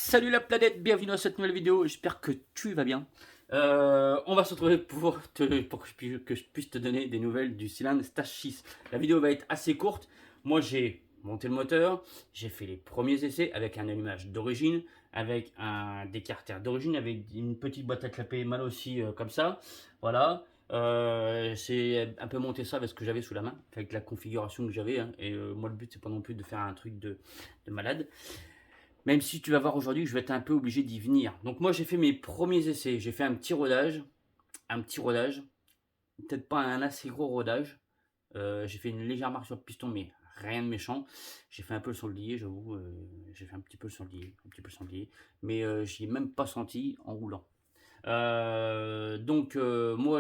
Salut la planète, bienvenue dans cette nouvelle vidéo, j'espère que tu vas bien. On va se retrouver pour que je puisse te donner des nouvelles du cylindre Stage 6. La vidéo va être assez courte. Moi j'ai monté le moteur, j'ai fait les premiers essais avec un allumage d'origine, avec un décarter d'origine, avec une petite boîte à clapper mal aussi comme ça. Voilà. J'ai un peu monté ça avec ce que j'avais sous la main, avec la configuration que j'avais. Hein. Et moi le but c'est pas non plus de faire un truc de malade. Même si tu vas voir aujourd'hui, je vais être un peu obligé d'y venir. Donc moi j'ai fait mes premiers essais, j'ai fait un petit rodage, peut-être pas un assez gros rodage. J'ai fait une légère marque sur le piston, mais rien de méchant. J'ai fait un peu le soldier, j'avoue, j'ai fait un petit peu le soldier, mais j'y ai même pas senti en roulant. Moi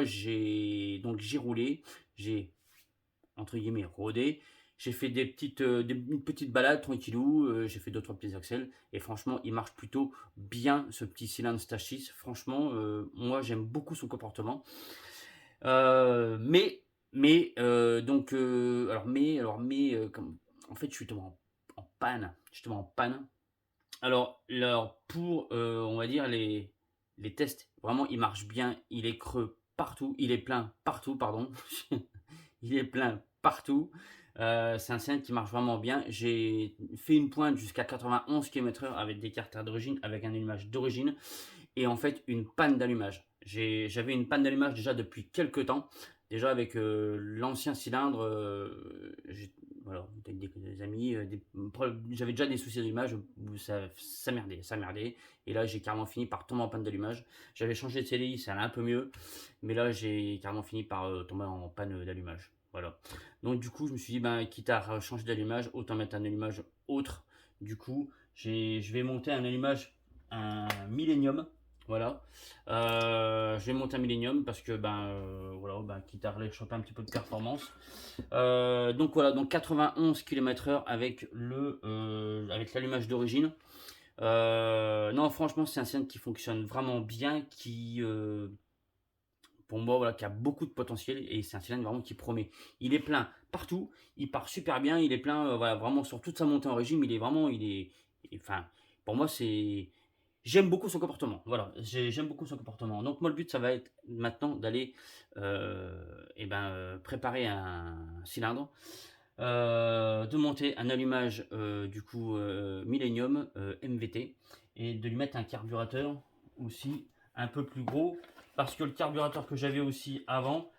j'ai roulé, j'ai entre guillemets rodé. J'ai fait une petite balade tranquillou, j'ai fait 2-3 petits axels et franchement il marche plutôt bien ce petit cylindre Stage 6. Franchement, moi j'aime beaucoup son comportement. Euh, mais, comme, en fait je suis tombé en panne. Je suis tombé en panne. Alors pour, on va dire les tests, vraiment il marche bien, il est creux partout, il est plein partout, pardon. Il est plein partout. C'est un cylindre qui marche vraiment bien. J'ai fait une pointe jusqu'à 91 km/h avec des carters d'origine, avec un allumage d'origine et en fait une panne d'allumage. J'avais une panne d'allumage déjà depuis quelques temps. Déjà avec l'ancien cylindre, voilà, avec des amis, j'avais déjà des soucis d'allumage où ça merdait, ça merdait. Et là j'ai carrément fini par tomber en panne d'allumage. J'avais changé de CDI, ça allait un peu mieux. Mais là j'ai carrément fini par tomber en panne d'allumage. Voilà. Donc du coup je me suis dit, ben, quitte à changer d'allumage, autant mettre un allumage autre. Du coup je vais monter un Millennium. Voilà. Je vais monter un Millennium parce que voilà, quitte à aller choper un petit peu de performance. Donc voilà, donc 91 km/h avec l'allumage d'origine. Non, franchement, c'est un cylindre qui fonctionne vraiment bien, pour moi, voilà, qui a beaucoup de potentiel et c'est un cylindre vraiment qui promet. Il est plein partout, il part super bien, il est plein, voilà, vraiment sur toute sa montée en régime, enfin, pour moi, j'aime beaucoup son comportement. Voilà, j'aime beaucoup son comportement. Donc moi, le but, ça va être maintenant d'aller, préparer un cylindre, de monter un allumage Millennium MVT et de lui mettre un carburateur aussi un peu plus gros parce que le carburateur que j'avais aussi avant,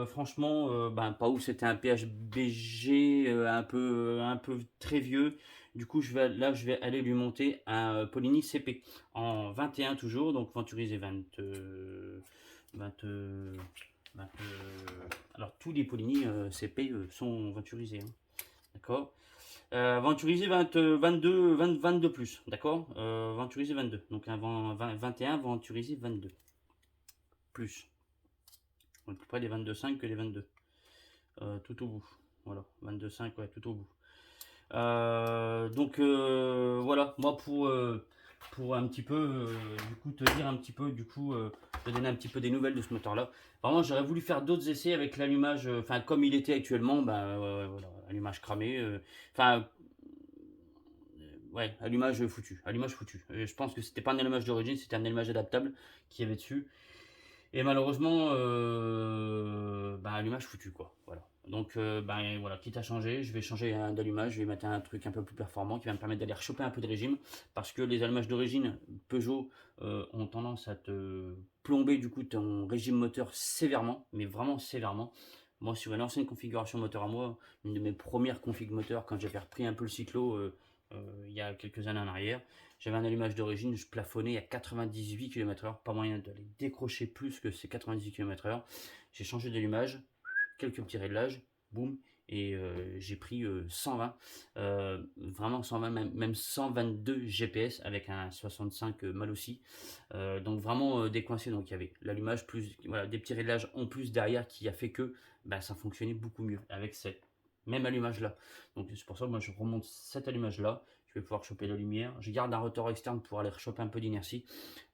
franchement, pas ouf, c'était un PHBG un peu très vieux. Du coup, je vais aller lui monter un Polini CP en 21 toujours, donc venturisé 20, bah, alors tous les Polini CP sont venturisés, hein, d'accord. Venturisé 22 plus, d'accord. Venturisé 22, donc un 21 venturisé 22 plus. On est plus près des 22,5 que les 22, tout au bout. Voilà, 22,5, ouais, tout au bout. Voilà, moi pour un petit peu, te dire un petit peu, te donner un petit peu des nouvelles de ce moteur-là. Vraiment, j'aurais voulu faire d'autres essais avec l'allumage, enfin, comme il était actuellement, voilà, allumage cramé, ouais, allumage foutu. Je pense que c'était pas un allumage d'origine, c'était un allumage adaptable qui avait dessus. Et malheureusement, allumage foutu quoi. Voilà. Donc voilà, quitte à changer, je vais changer d'allumage, je vais mettre un truc un peu plus performant qui va me permettre d'aller choper un peu de régime, parce que les allumages d'origine Peugeot ont tendance à te plomber du coup ton régime moteur sévèrement, mais vraiment sévèrement. Moi, sur une ancienne configuration moteur à moi, une de mes premières configs moteur, quand j'avais repris un peu le cyclo il y a quelques années en arrière, j'avais un allumage d'origine, je plafonnais à 98 km/h, pas moyen d'aller décrocher plus que ces 98 km/h. J'ai changé d'allumage, quelques petits réglages, boum, et j'ai pris 120, vraiment 120, même 122 GPS avec un 65 mal aussi. Donc vraiment décoincé, donc il y avait l'allumage plus voilà, des petits réglages en plus derrière qui a fait que ça fonctionnait beaucoup mieux avec cette même allumage là. Donc c'est pour ça que moi je remonte cet allumage là, je vais pouvoir choper la lumière. Je garde un rotor externe pour aller choper un peu d'inertie,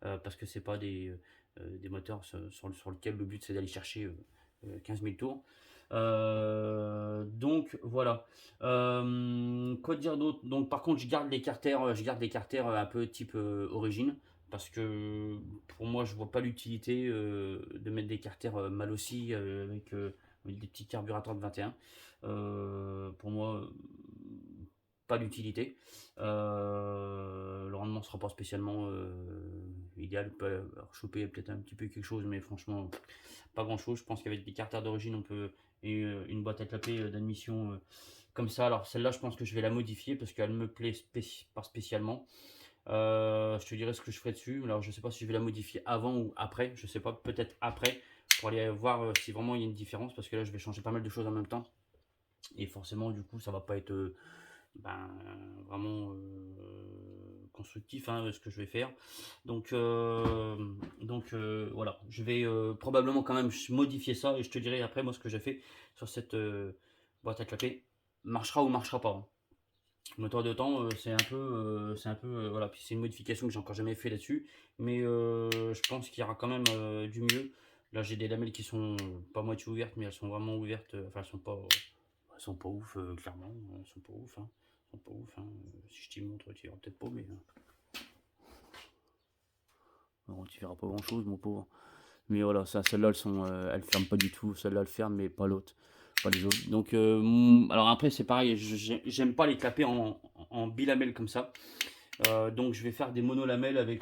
parce que c'est pas des moteurs sur lequel le but c'est d'aller chercher 15 000 tours. Donc voilà. Quoi dire d'autre? Donc par contre, je garde les carters un peu type origine, parce que pour moi, je vois pas l'utilité de mettre des carters mal aussi avec des petits carburateurs de 21. Pour moi, pas d'utilité. Le rendement sera pas spécialement idéal. On peut choper peut-être un petit peu quelque chose, mais franchement, pas grand-chose. Je pense qu'avec des carters d'origine, on peut et une boîte à clapet d'admission comme ça. Alors celle-là, je pense que je vais la modifier parce qu'elle me plaît pas spécialement. Je te dirai ce que je ferai dessus. Alors je sais pas si je vais la modifier avant ou après. Je sais pas, peut-être après pour aller voir si vraiment il y a une différence, parce que là je vais changer pas mal de choses en même temps et forcément du coup ça va pas être ben, vraiment constructif, hein, ce que je vais faire. Donc voilà, je vais probablement quand même modifier ça et je te dirai après moi ce que j'ai fait sur cette boîte à clapper. Marchera ou marchera pas, hein. Le moteur de temps, voilà. Puis c'est une modification que j'ai encore jamais fait là-dessus, mais je pense qu'il y aura quand même du mieux. Là, j'ai des lamelles qui sont pas moitié ouvertes, mais elles sont vraiment ouvertes. Enfin, elles sont pas ouf, clairement. Elles sont pas ouf, hein. Elles sont pas ouf, hein. Si je t'y montre, tu verras peut-être pas, mais bon, tu verras pas grand-chose, mon pauvre. Mais voilà, celles-là, elles ferment pas du tout. Celle-là, elles ferment, mais pas l'autre, pas les autres. Donc, alors après, c'est pareil. J'aime pas les clapper en bilamelles comme ça. Donc je vais faire des monolamelles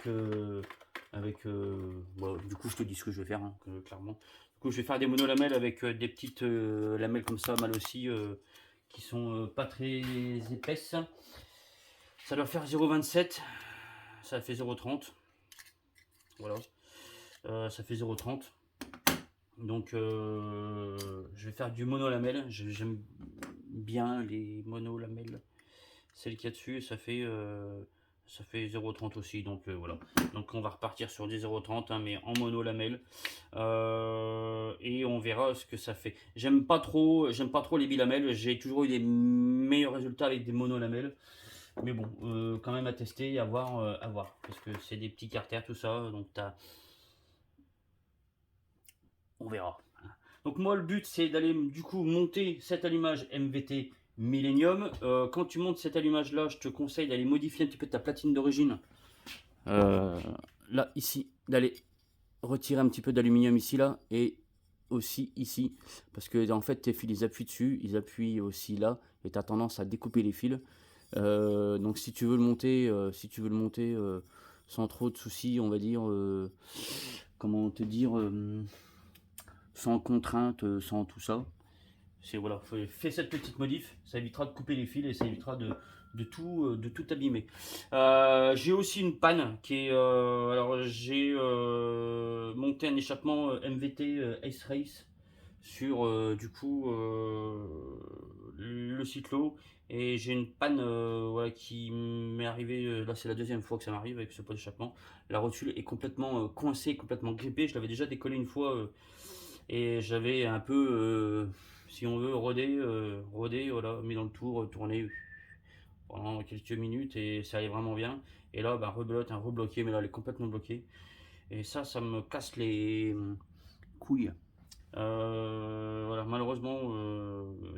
bon, du coup je te dis ce que je vais faire, hein, clairement. Du coup je vais faire des monolamelles avec des petites lamelles comme ça, mal aussi, qui sont pas très épaisses. Ça doit faire 0,27, ça fait 0,30. Voilà. Ça fait 0,30. Donc je vais faire du monolamelle. J'aime bien les monolamelles. Celle qu'il y a dessus, ça fait 0,30 aussi, donc voilà. Donc on va repartir sur des 0,30, hein, mais en mono lamelle. Et on verra ce que ça fait. J'aime pas trop les bilamelles. J'ai toujours eu des meilleurs résultats avec des mono lamelles. Mais bon, quand même à tester et à voir. Parce que c'est des petits carters, tout ça. Donc on verra. Donc moi le but c'est d'aller du coup monter cet allumage MVT Millennium. Quand tu montes cet allumage là, je te conseille d'aller modifier un petit peu ta platine d'origine. Euh, Là ici, d'aller retirer un petit peu d'aluminium ici là et aussi ici, parce que en fait tes fils ils appuient dessus, ils appuient aussi là et tu as tendance à découper les fils. Donc si tu veux le monter, sans trop de soucis, on va dire, comment te dire, sans contrainte, sans tout ça. C'est voilà, fais cette petite modif, ça évitera de couper les fils et ça évitera de tout abîmer. J'ai aussi une panne qui est, alors j'ai monté un échappement MVT Ace Race sur du coup le cyclo, et j'ai une panne voilà, qui m'est arrivée, là c'est la deuxième fois que ça m'arrive avec ce pot d'échappement. La rotule est complètement coincée, complètement grippée. Je l'avais déjà décollé une fois et j'avais un peu, si on veut, rodé, voilà, mis dans le tour, tourné pendant quelques minutes et ça allait vraiment bien. Et là, bah, rebelote, un rebloqué, mais là, elle est complètement bloquée. Et ça me casse les couilles. Voilà, malheureusement,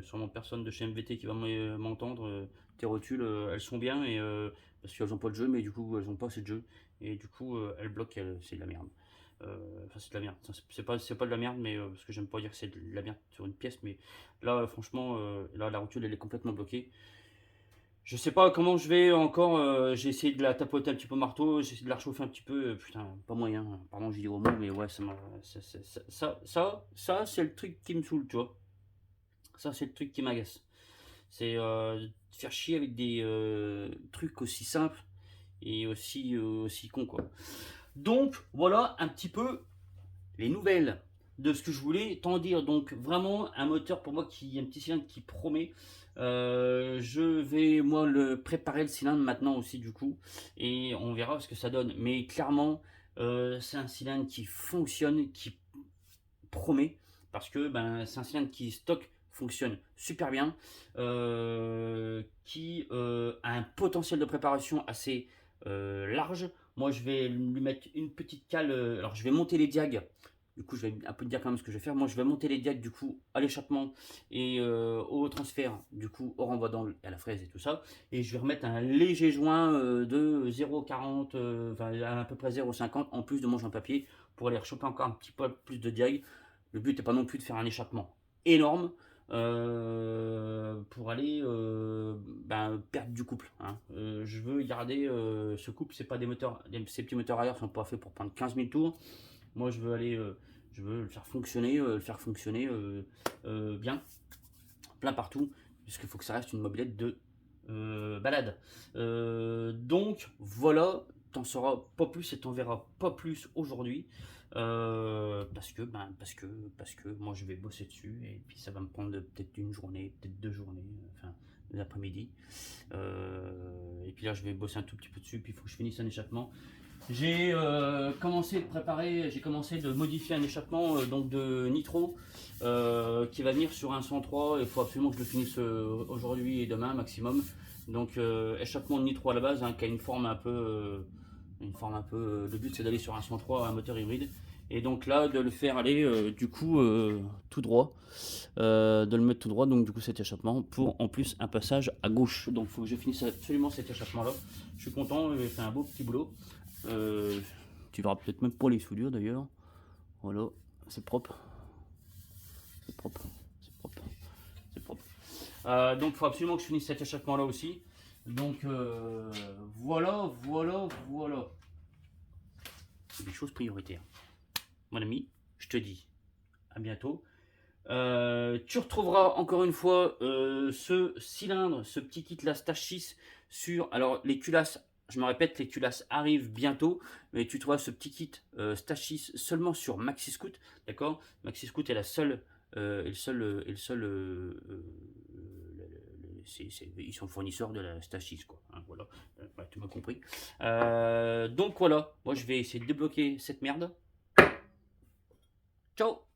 sûrement personne de chez MVT qui va m'entendre. Tes rotules, elles sont bien parce qu'elles n'ont pas de jeu, mais du coup, elles n'ont pas assez de jeu. Et du coup, elles bloquent, c'est de la merde. Enfin, c'est de la merde. C'est pas de la merde, mais parce que j'aime pas dire que c'est de la merde sur une pièce, mais là, franchement, là, la rotule, elle est complètement bloquée. Je sais pas comment je vais encore. J'ai essayé de la tapoter un petit peu au marteau, j'ai essayé de la réchauffer un petit peu. Putain, pas moyen. Pardon, j'ai dit gros mot, mais ouais, ça, c'est le truc qui me saoule, tu vois. Ça, c'est le truc qui m'agace. C'est de faire chier avec des trucs aussi simples et aussi cons, quoi. Donc, voilà un petit peu les nouvelles de ce que je voulais t'en dire. Donc vraiment un moteur pour moi un petit cylindre qui promet. Je vais moi le préparer le cylindre maintenant aussi du coup et on verra ce que ça donne. Mais clairement c'est un cylindre qui fonctionne, qui promet, parce que ben, c'est un cylindre qui stock fonctionne super bien, qui a un potentiel de préparation assez large. Moi je vais lui mettre une petite cale, alors je vais monter les diags Du coup, je vais un peu te dire quand même ce que je vais faire. Moi, je vais monter les diacs du coup à l'échappement et au transfert, du coup au renvoi d'angle et à la fraise et tout ça. Et je vais remettre un léger joint de 0,40, enfin à peu près 0,50 en plus de mon joint papier pour aller rechoper encore un petit peu plus de diag. Le but n'est pas non plus de faire un échappement énorme pour aller perdre du couple, hein. Je veux garder ce couple, c'est pas des moteurs, ces petits moteurs arrière sont pas faits pour prendre 15 000 tours. Moi je veux aller, je veux le faire fonctionner bien, plein partout, puisqu'il faut que ça reste une mobilette de balade. Donc voilà, t'en sauras pas plus et t'en verras pas plus aujourd'hui. Parce que moi je vais bosser dessus et puis ça va me prendre peut-être une journée, peut-être 2 journées, enfin l'après-midi. Et puis là je vais bosser un tout petit peu dessus, puis il faut que je finisse un échappement. J'ai commencé de préparer, j'ai commencé de modifier un échappement donc de nitro qui va venir sur un 103. Il faut absolument que je le finisse aujourd'hui et demain maximum. Donc échappement de nitro à la base, hein, qui a une forme un peu, le but c'est d'aller sur un 103, un moteur hybride. Et donc là de le faire aller du coup tout droit, de le mettre tout droit. Donc du coup cet échappement pour en plus un passage à gauche. Donc il faut que je finisse absolument cet échappement là. Je suis content, j'ai fait un beau petit boulot. Tu verras peut-être même pour les soudures d'ailleurs. Voilà, c'est propre. C'est propre. C'est propre. C'est propre. Donc il faut absolument que je finisse cet échappement là aussi. Donc voilà. Des choses prioritaires. Mon ami, je te dis à bientôt. Tu retrouveras encore une fois ce cylindre, ce petit kit là Stache 6 sur. Alors les culasses, je me répète, les culasses arrivent bientôt, mais tu trouveras ce petit kit Stache 6 seulement sur Maxi Scoot, d'accord. Maxi Scoot est la seule, le seul, ils sont fournisseurs de la Stache 6 quoi, hein, voilà. Ouais, tu m'as compris. Donc voilà, moi je vais essayer de débloquer cette merde. Ciao.